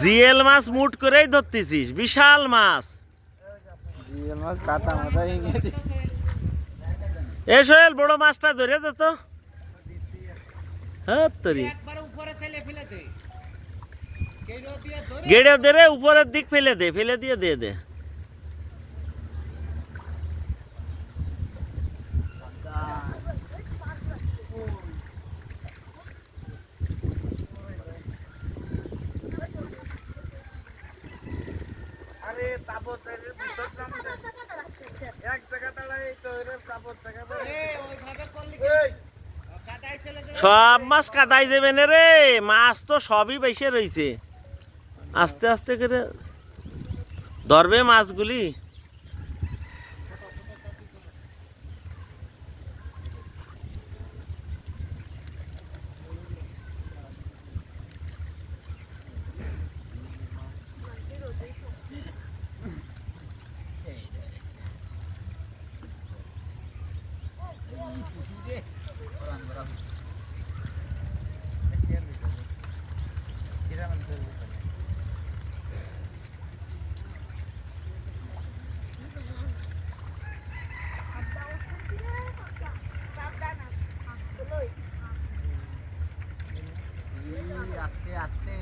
GL মাছ মুট করেই ধরতেছিস, বিশাল মাছ। GL মাছ কাটা মাথা ভেঙে দি। এ সোহেল, বড় মাছটা ধরে দে তো। হ্যাঁ তরি গেড়ে দে রে, উপরের দিক ফেলে দে, ফেলে দিয়ে দে দে। আরে তাবতের ভিতর নামতে এক জায়গা দাঁড়াই তো এর তাবত জায়গা ওইভাবে করলি কাদাই চলে যাবে। সব মাছ কাদাই যাবে না রে, মাছ তো সবই বেশি রয়েছে। আস্তে আস্তে করে ধরবে মাছগুলি। আস্তে আস্তে